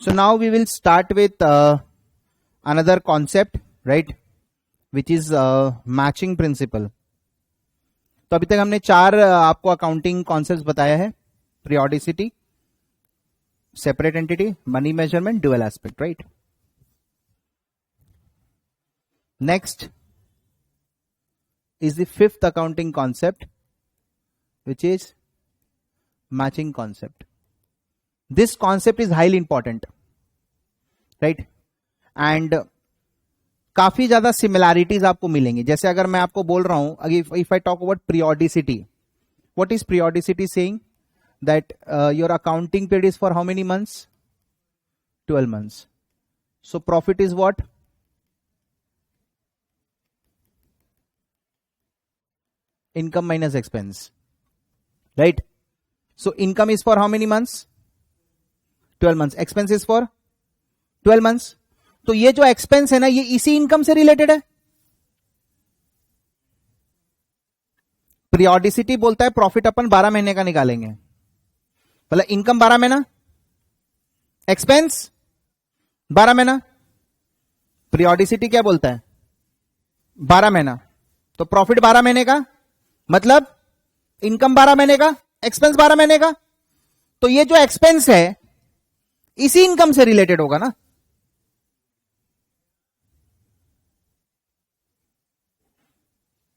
So now we will start with another concept, right, which is matching principle. तो अभी तक हमने चार आपको अकाउंटिंग कॉन्सेप्ट्स बताया है: periodicity, separate entity, money measurement, dual aspect, right? Next is the fifth accounting concept, which is matching concept. This concept is highly important, right? And काफी ज्यादा सिमिलैरिटीज आपको मिलेंगी. जैसे अगर मैं आपको बोल रहा हूं, if I talk about periodicity, what is periodicity saying? That your accounting period is for how many months? 12 months. So profit is what? Income minus expense, right? So income is for how many months? 12 months. Expense is for 12 months. तो ये जो expense है ना, ये इसी income से related है. Periodicity बोलता है प्रॉफिट अपन 12 महीने का निकालेंगे. मतलब इनकम 12 महीना, एक्सपेंस 12 महीना. पीरियोडिसिटी क्या बोलता है? 12 महीना. तो प्रॉफिट 12 महीने का, मतलब इनकम 12 महीने का, एक्सपेंस 12 महीने का. तो ये जो एक्सपेंस है इसी इनकम से रिलेटेड होगा ना.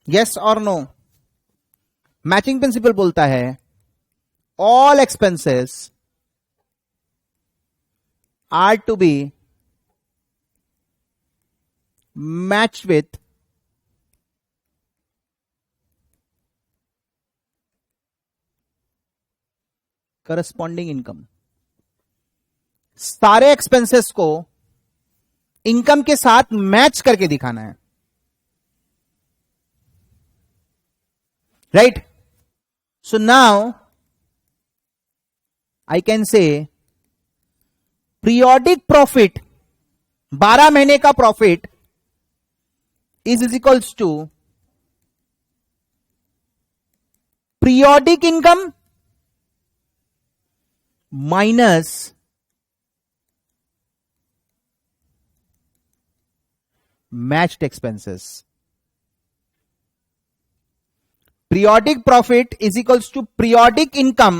यस और नो? मैचिंग प्रिंसिपल बोलता है all expenses are to be match with corresponding income. सारे एक्सपेंसेस को इनकम के साथ मैच करके दिखाना है, right? So now I can say periodic profit, 12 महीने का profit is equals to periodic income minus matched expenses. Periodic profit is equals to periodic income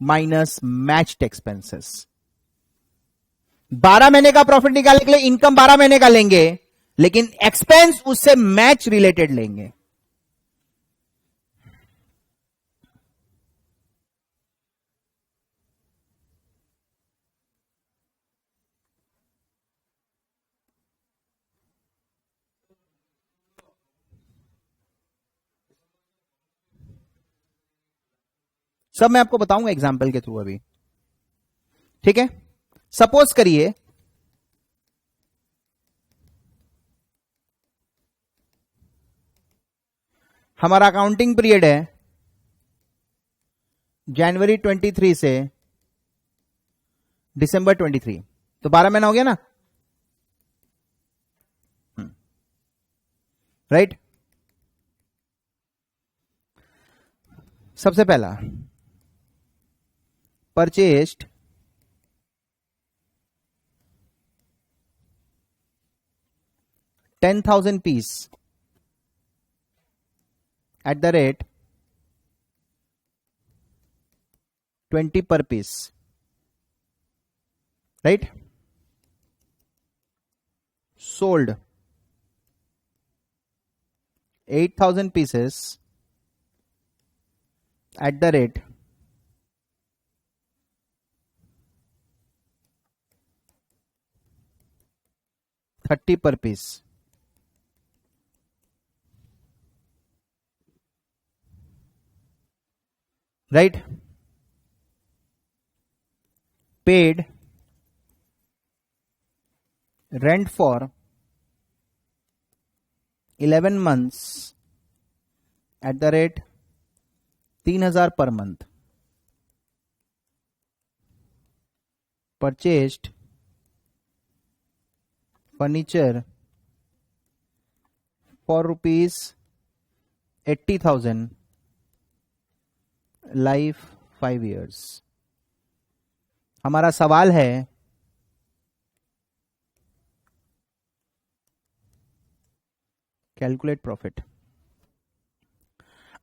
minus matched expenses. 12 महीने का प्रॉफिट निकालने के लिए इनकम 12 महीने का लेंगे, लेकिन एक्सपेंस उससे मैच रिलेटेड लेंगे. सब मैं आपको बताऊंगा एग्जाम्पल के थ्रू अभी, ठीक है? सपोज करिए हमारा अकाउंटिंग पीरियड है जनवरी 23 से दिसंबर 23, तो 12 महीना हो गया ना, राइट? सबसे पहला purchased $10,000 piece at the rate 20 per piece, right? Sold 8,000 pieces at the rate 30 per piece, right? Paid rent for 11 months at the rate 3,000 per month. Purchased furniture for rupees 80,000, life 5 years. हमारा सवाल है calculate profit.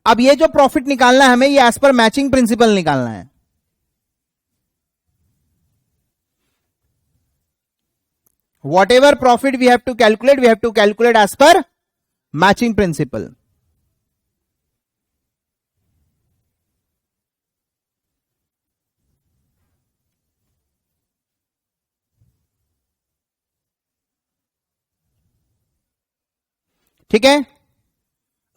अब ये जो profit निकालना है हमें, ये एज पर मैचिंग प्रिंसिपल निकालना है। Whatever profit we have to calculate as per matching principle. ठीक है,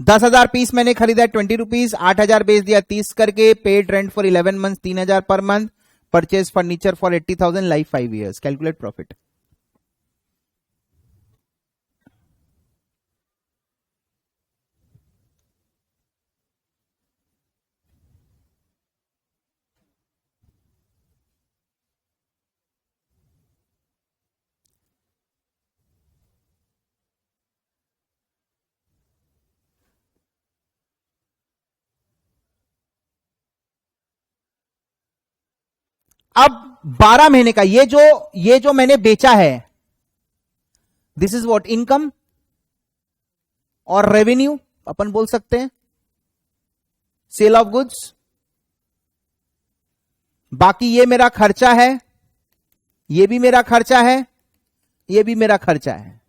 10,000 पीस मैंने खरीदा 20 रुपीज, 8,000 बेच दिया 30 करके, paid rent for 11 month 3,000 per month, purchase furniture for 80,000, life 5 years, calculate profit. अब 12 महीने का ये जो मैंने बेचा है, दिस इज व्हाट, इनकम और रेवेन्यू अपन बोल सकते हैं, सेल ऑफ गुड्स। बाकी ये मेरा खर्चा है, ये भी मेरा खर्चा है, ये भी मेरा खर्चा है।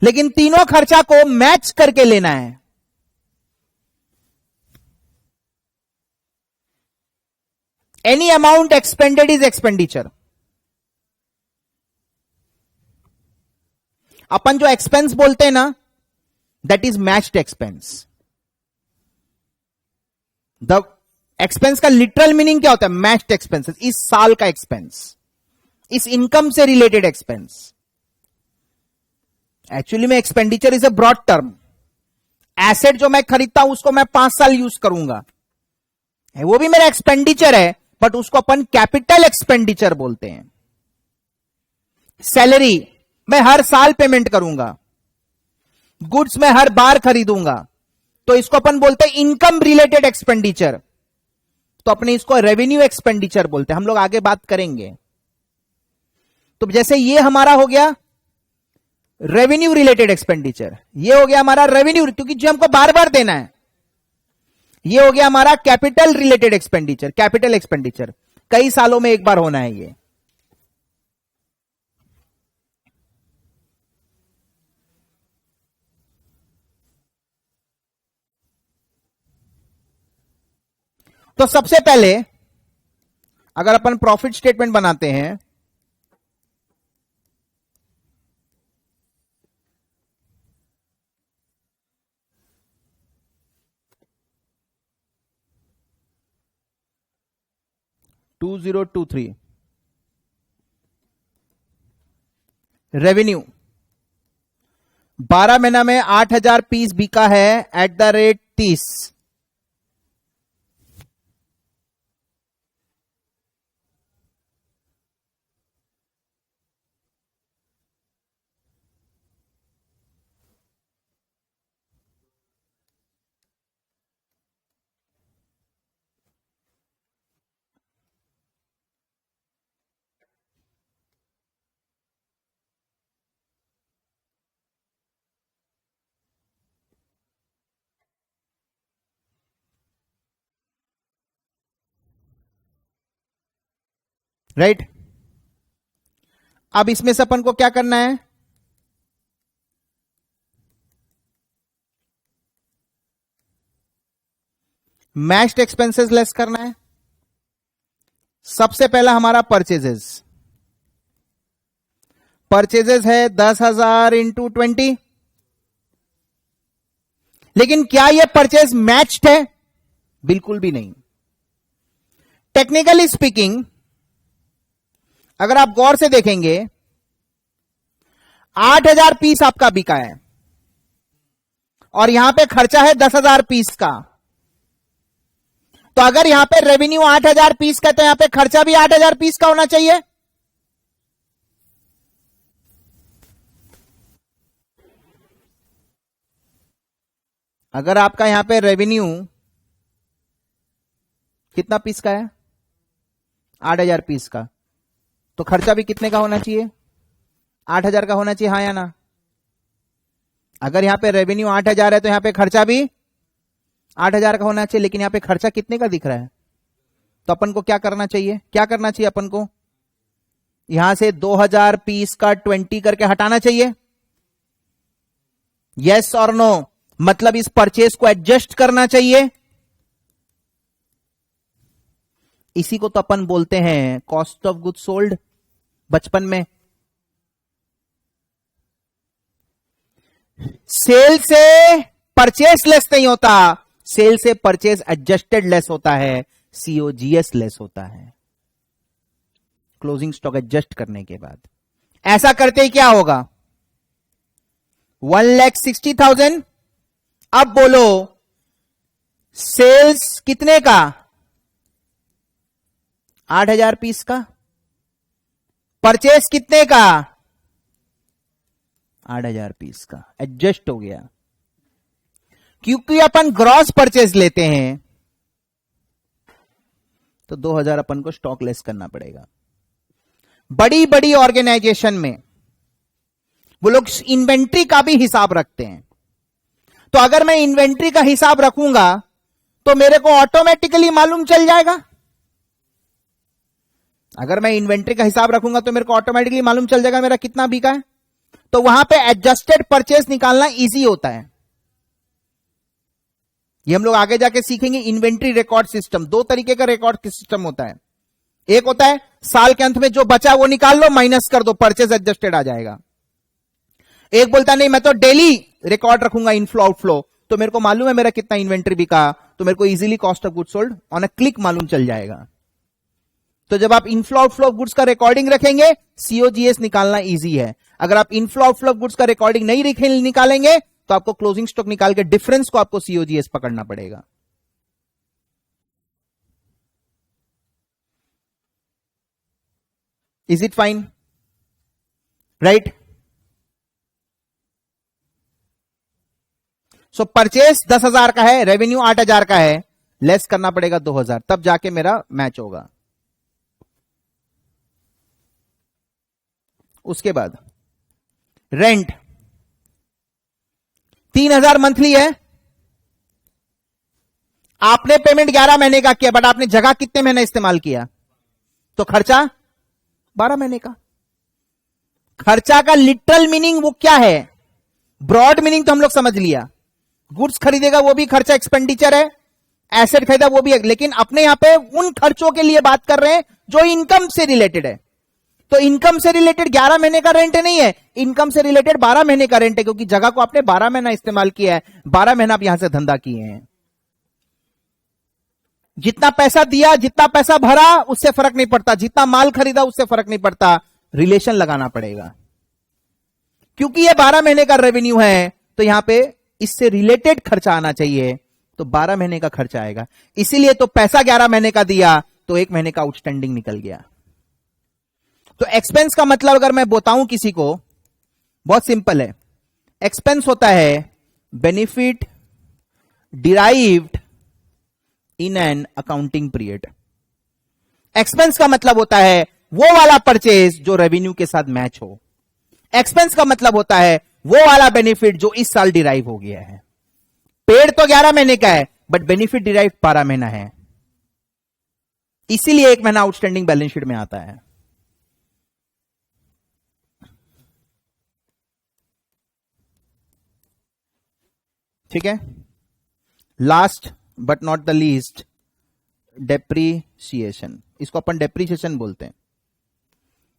लेकिन तीनों खर्चा को मैच करके लेना है। Any amount expended is expenditure. अपन जो एक्सपेंस बोलते हैं ना, that is matched expense. The expense का लिटरल मीनिंग क्या होता है? Matched expenses. इस साल का एक्सपेंस, इस इनकम से रिलेटेड एक्सपेंस। एक्चुअली में expenditure is a broad term. Asset जो मैं खरीदता हूं उसको मैं 5 साल यूज करूंगा, वो भी मेरा एक्सपेंडिचर है, बट उसको अपन कैपिटल एक्सपेंडिचर बोलते हैं। सैलरी मैं हर साल पेमेंट करूंगा, गुड्स मैं हर बार खरीदूंगा, तो इसको अपन बोलते हैं इनकम रिलेटेड एक्सपेंडिचर। तो अपने इसको रेवेन्यू एक्सपेंडिचर बोलते हैं, हम लोग आगे बात करेंगे। तो जैसे ये हमारा हो गया रेवेन्यू रिलेटेड एक्सपेंडिचर, ये हो गया हमारा रेवेन्यू क्योंकि जो हमको बार बार देना है। ये हो गया हमारा capital related expenditure, capital expenditure कई सालों में एक बार होना है ये। तो सबसे पहले अगर अपन प्रॉफिट स्टेटमेंट बनाते हैं, रेवेन्यू 12 महीना में 8,000 पीस बिका है एट द रेट 30। राइट, अब इसमें से अपन को क्या करना है? मैच्ड एक्सपेंसेस लेस करना है। सबसे पहला हमारा परचेजेस है 10,000 इंटू 20। लेकिन क्या यह परचेज मैच्ड है? बिल्कुल भी नहीं। टेक्निकली स्पीकिंग अगर आप गौर से देखेंगे 8,000 पीस आपका बिका है और यहां पे खर्चा है 10,000 पीस का। तो अगर यहां पे रेवेन्यू 8,000 पीस का, तो यहां पे खर्चा भी 8,000 पीस का होना चाहिए। अगर आपका यहां पे रेवेन्यू कितना पीस का है? 8,000 पीस का, तो खर्चा भी कितने का होना चाहिए? 8,000 का होना चाहिए, हाँ या ना? अगर यहां पे रेवेन्यू 8,000 है तो यहां पे खर्चा भी 8,000 का होना चाहिए, लेकिन यहां पे खर्चा कितने का दिख रहा है? तो अपन को क्या करना चाहिए? क्या करना चाहिए अपन को? यहां से 2,000 पीस का 20 करके हटाना चाहिए। यस और नो? मतलब इस परचेज को एडजस्ट करना चाहिए। इसी को तो अपन बोलते हैं कॉस्ट ऑफ गुड्स सोल्ड बचपन में। सेल से परचेस लेस नहीं होता, सेल से परचेस एडजस्टेड लेस होता है, सीओजीएस लेस होता है क्लोजिंग स्टॉक एडजस्ट करने के बाद। ऐसा करते ही क्या होगा? 1,60,000। अब बोलो सेल्स कितने का? 8,000 पीस का। परचेस कितने का? 8,000 पीस का। एडजस्ट हो गया। क्योंकि अपन ग्रॉस परचेज लेते हैं तो 2,000 अपन को स्टॉक लेस करना पड़ेगा। बड़ी बड़ी ऑर्गेनाइजेशन में वो लोग इन्वेंट्री का भी हिसाब रखते हैं। तो अगर मैं इन्वेंट्री का हिसाब रखूंगा तो मेरे को ऑटोमेटिकली मालूम चल जाएगा। अगर मैं इन्वेंट्री का हिसाब रखूंगा तो मेरे को ऑटोमेटिकली मालूम चल जाएगा मेरा कितना बिका है। तो वहां पे एडजस्टेड परचेस निकालना इजी होता है। ये हम लोग आगे जाके सीखेंगे। इन्वेंट्री रिकॉर्ड सिस्टम, दो तरीके का रिकॉर्ड सिस्टम होता है। एक होता है साल के अंत में जो बचा वो निकाल लो, माइनस कर दो, परचेज एडजस्टेड आ जाएगा। एक बोलता नहीं मैं तो डेली रिकॉर्ड रखूंगा इनफ्लो आउटफ्लो, तो मेरे को मालूम है मेरा कितना इन्वेंट्री बिका, तो मेरे को easily cost of goods sold on a click मालूम चल जाएगा। तो जब आप इनफ्लो आउटफ्लो ऑफ गुड्स का रिकॉर्डिंग रखेंगे, सीओजीएस निकालना इजी है। अगर आप इनफ्लो आउटफ्लो ऑफ गुड्स का रिकॉर्डिंग नहीं निकालेंगे तो आपको क्लोजिंग स्टॉक निकाल के डिफरेंस को आपको सीओजीएस पकड़ना पड़ेगा। Is it fine? Right? So purchase 10,000 का है, रेवेन्यू 8,000 का है, लेस करना पड़ेगा 2,000, तब जाके मेरा मैच होगा। उसके बाद रेंट 3,000 मंथली है। आपने पेमेंट 11 महीने का किया, बट आपने जगह कितने महीने इस्तेमाल किया? तो खर्चा 12 महीने का। खर्चा का लिटरल मीनिंग वो क्या है? ब्रॉड मीनिंग तो हम लोग समझ लिया। गुड्स खरीदेगा वो भी खर्चा, एक्सपेंडिचर है। एसेट खरीदा वो भी है। लेकिन अपने यहां पे उन खर्चों के लिए बात कर रहे हैं जो इनकम से रिलेटेड है। तो इनकम से रिलेटेड 11 महीने का रेंट नहीं है, इनकम से रिलेटेड 12 महीने का रेंट है, क्योंकि जगह को आपने 12 महीना इस्तेमाल किया है, 12 महीना आप यहां से धंधा किए हैं। जितना पैसा दिया, जितना पैसा भरा, उससे फर्क नहीं पड़ता, जितना माल खरीदा उससे फर्क नहीं पड़ता, रिलेशन लगाना पड़ेगा। क्योंकि ये 12 महीने का रेवेन्यू है तो यहां पे इससे रिलेटेड खर्चा आना चाहिए, तो 12 महीने का खर्चा आएगा। इसीलिए तो पैसा 11 महीने का दिया तो 1 महीने का आउटस्टैंडिंग निकल गया। तो एक्सपेंस का मतलब अगर मैं बताऊं किसी को, बहुत सिंपल है। एक्सपेंस होता है benefit derived in an accounting period. Expense का मतलब होता है वो वाला परचेज जो रेवेन्यू के साथ मैच हो। एक्सपेंस का मतलब होता है वो वाला बेनिफिट जो इस साल डिराइव हो गया है। पेड तो 11 महीने का है, बट बेनिफिट डिराइव 12 महीना है, इसीलिए 1 महीना आउटस्टैंडिंग बैलेंस शीट में आता है। ठीक है। Last but not the least, depreciation. इसको अपन डेप्रीसिएशन बोलते हैं।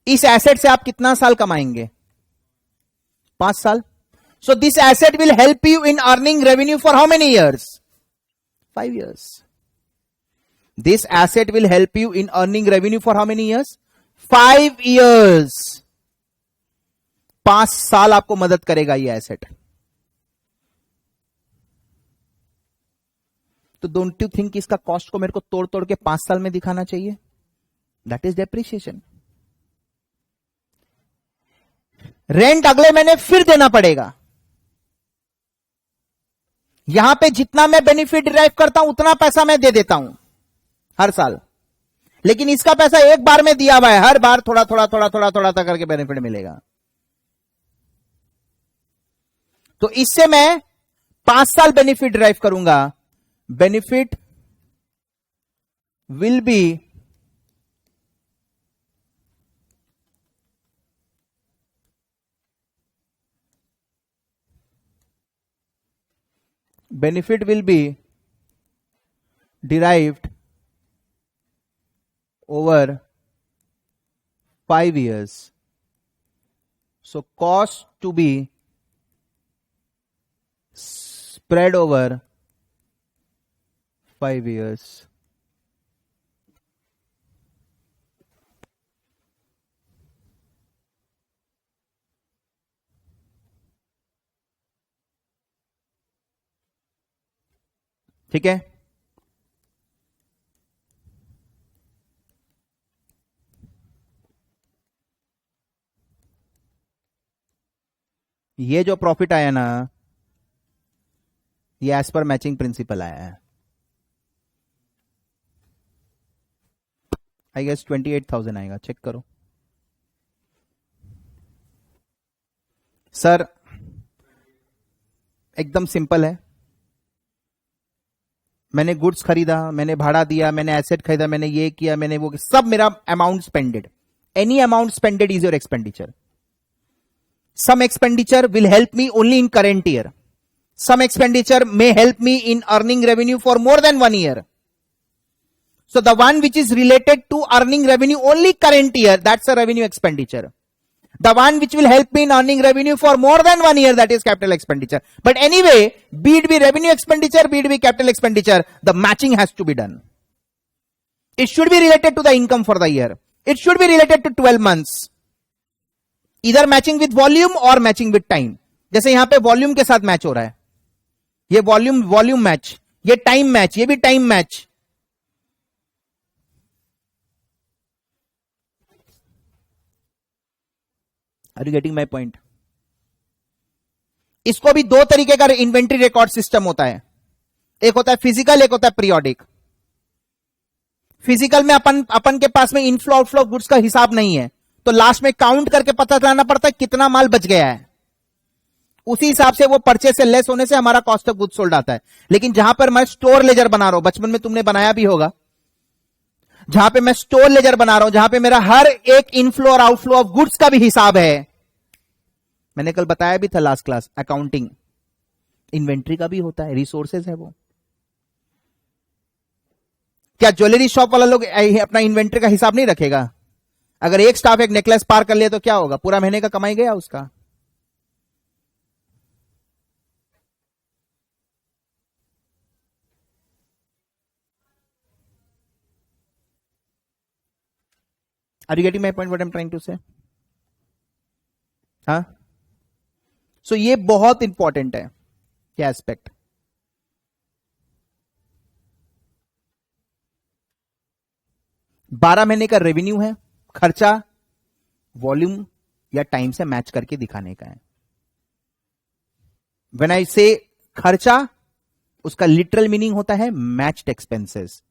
इस एसेट से आप कितना साल कमाएंगे? 5 साल। So this asset will help you in earning revenue for how many years? 5 years. This asset will help you in earning revenue for how many years? 5 years. 5 साल आपको मदद करेगा ये एसेट। तो डोंट यू थिंक इसका cost को मेरे को तोड़ तोड़ के 5 साल में दिखाना चाहिए? That is depreciation. रेंट अगले महीने फिर देना पड़ेगा। यहां पे जितना मैं बेनिफिट डिराइव करता हूं उतना पैसा मैं दे देता हूं हर साल, लेकिन इसका पैसा एक बार में दिया हुआ है, हर बार थोड़ा थोड़ा थोड़ा थोड़ा थोड़ा करके बेनिफिट मिलेगा। तो इससे मैं 5 साल बेनिफिट ड्राइव करूंगा. Benefit will be derived over 5 years. So cost to be spread over 5 years. ठीक है. ये जो प्रॉफिट आया ना, ये एज पर मैचिंग प्रिंसिपल आया है. आई गेस 28,000 आएगा. चेक करो सर. एकदम सिंपल है. मैंने गुड्स खरीदा, मैंने भाड़ा दिया, मैंने एसेट खरीदा, मैंने ये किया, मैंने वो, सब मेरा amount spended. Any amount spended is your expenditure. Some expenditure will help me only in current year. Some expenditure may help me in earning revenue for more than 1 year. So the one which is related to earning revenue only current year, that's a revenue expenditure. The one which will help me in earning revenue for more than 1 year, that is capital expenditure. But anyway, be it be revenue expenditure, be it be capital expenditure, the matching has to be done. It should be related to the income for the year. It should be related to 12 months. इधर matching with volume और matching with time. जैसे यहां पे volume के साथ match हो रहा है, ये वॉल्यूम मैच, ये टाइम मैच, ये भी time match. Are you getting my point? इसको भी 2 तरीके का इन्वेंट्री रिकॉर्ड सिस्टम होता है. एक होता है फिजिकल, एक होता है पीरियोडिक. फिजिकल में अपन के पास में इनफ्लो आउटफ्लो गुड्स का हिसाब नहीं है, तो लास्ट में काउंट करके पता चलाना पड़ता है कितना माल बच गया है. उसी हिसाब से वो परचेस से लेस होने से हमारा कॉस्ट ऑफ गुड्स सोल्ड आता है. लेकिन जहां पर मैं स्टोर लेजर बना रहा हूं, बचपन में तुमने बनाया भी होगा, जहां पे मैं स्टोर लेजर बना रहा हूं, जहां पे मेरा हर एक इनफ्लो और आउटफ्लो ऑफ गुड्स का भी हिसाब है. मैंने कल बताया भी था लास्ट क्लास, अकाउंटिंग इन्वेंट्री का भी होता है, रिसोर्सेज है वो. क्या ज्वेलरी शॉप वाला लोग अपना इन्वेंट्री का हिसाब नहीं रखेगा? अगर एक स्टाफ एक नेकलेस पार कर लिया तो क्या होगा? पूरा महीने का कमाई गया उसका. Are you getting my point what I am trying to say? हाँ, सो ये बहुत इंपॉर्टेंट है क्या एस्पेक्ट. बारह महीने का रेवेन्यू है, खर्चा वॉल्यूम या टाइम से मैच करके दिखाने का है. व्हेन आई से खर्चा, उसका लिटरल मीनिंग होता है मैच्ड एक्सपेंसेस,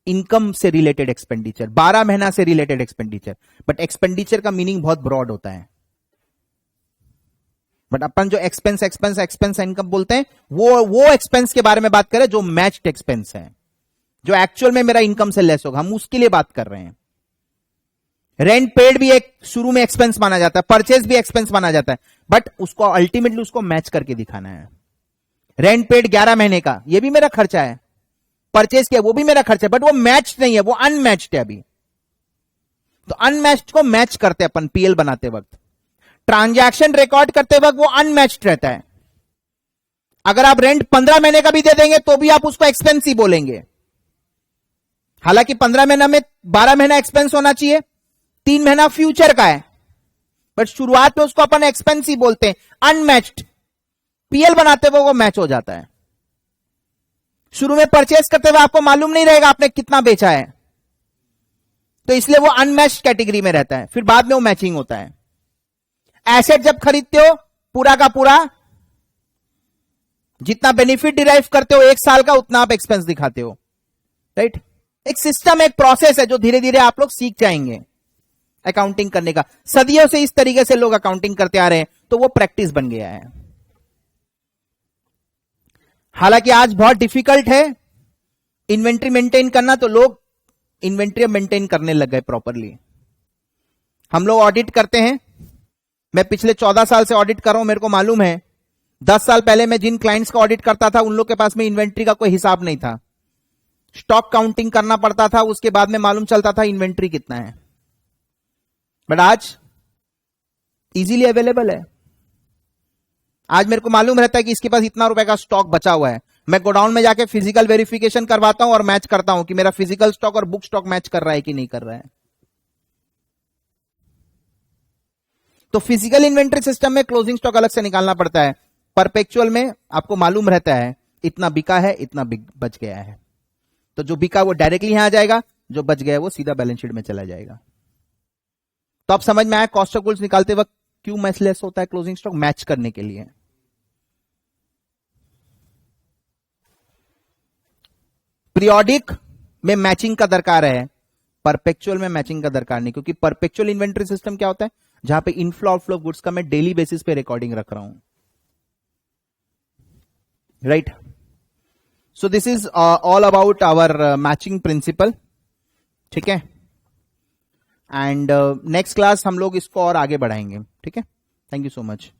इनकम से रिलेटेड एक्सपेंडिचर, 12 महीना से रिलेटेड एक्सपेंडिचर. बट एक्सपेंडिचर का मीनिंग बहुत ब्रॉड होता है. बट अपन जो एक्सपेंस इनकम बोलते हैं, वो एक्सपेंस के बारे में बात करें जो मैच्ड एक्सपेंस है, जो एक्चुअल में मेरा इनकम से लेस होगा, हम उसके लिए बात कर रहे हैं. रेंट पेड भी एक शुरू में एक्सपेंस माना जाता है, परचेज भी एक्सपेंस माना जाता है, बट उसको अल्टीमेटली उसको मैच करके दिखाना है. रेंट पेड 11 महीने का, ये भी मेरा खर्चा है. परचेज किया, वो भी मेरा खर्चा है, बट वो मैच नहीं है, वो अनमैच्ड है अभी. तो अनमैच्ड को मैच करते हैं अपन पीएल बनाते वक्त. ट्रांजैक्शन रिकॉर्ड करते वक्त वो अनमैच्ड रहता है. अगर आप रेंट 15 महीने का भी दे देंगे तो भी आप उसको एक्सपेंस ही बोलेंगे. हालांकि 15 महीना में 12 महीना एक्सपेंस होना चाहिए, 3 महीना फ्यूचर का है, बट शुरुआत में उसको अपन एक्सपेंस ही बोलते हैं. अनमैच्ड. पीएल बनाते हुए वो मैच हो जाता है. शुरू में परचेस करते हुए आपको मालूम नहीं रहेगा आपने कितना बेचा है, तो इसलिए वो अनमैच्ड कैटेगरी में रहता है. फिर बाद में वो मैचिंग होता है. एसेट जब खरीदते हो, पूरा का पूरा जितना बेनिफिट डिराइव करते हो 1 साल का, उतना आप एक्सपेंस दिखाते हो. राइट? एक सिस्टम, एक प्रोसेस है जो धीरे धीरे आप लोग सीख जाएंगे अकाउंटिंग करने का. सदियों से इस तरीके से लोग अकाउंटिंग करते आ रहे हैं, तो वो प्रैक्टिस बन गया है. हालांकि आज बहुत डिफिकल्ट है इन्वेंट्री मेंटेन करना, तो लोग इन्वेंट्री मेंटेन करने लग गए प्रॉपरली। हम लोग ऑडिट करते हैं, मैं पिछले 14 साल से ऑडिट कर रहा हूं, मेरे को मालूम है 10 साल पहले मैं जिन क्लाइंट्स का ऑडिट करता था उन लोग के पास में इन्वेंट्री का कोई हिसाब नहीं था, स्टॉक काउंटिंग करना पड़ता था, उसके बाद में मालूम चलता था इन्वेंट्री कितना है। बट आज इजीली अवेलेबल है। आज मेरे को मालूम रहता है कि इसके पास इतना रुपए का स्टॉक बचा हुआ है, मैं गोडाउन में जाके फिजिकल वेरिफिकेशन करवाता हूं और मैच करता हूं कि मेरा फिजिकल स्टॉक और बुक स्टॉक मैच कर रहा है कि नहीं कर रहा है। तो फिजिकल इन्वेंट्री सिस्टम में क्लोजिंग स्टॉक अलग से निकालना पड़ता है, परपेचुअल में आपको मालूम रहता है इतना बिका है, इतना बच गया है, तो जो बिका वो डायरेक्टली यहां आ जाएगा, जो बच गया वो सीधा बैलेंस शीट में चला जाएगा। तो आप समझ में आया कॉस्ट ऑफ गुड्स निकालते वक्त क्यों मैचलेस होता है क्लोजिंग स्टॉक, मैच करने के लिए। पीरियोडिक में मैचिंग का दरकार है, परपेचुअल में मैचिंग का दरकार नहीं, क्योंकि परपेचुअल इन्वेंट्री सिस्टम क्या होता है, जहां पे इनफ्लो आउटफ्लो गुड्स का मैं डेली बेसिस पे रिकॉर्डिंग रख रहा हूं, right. So this is all about our matching principle, ठीक है। एंड नेक्स्ट क्लास हम लोग इसको और आगे बढ़ाएंगे, ठीक है। Thank you so much.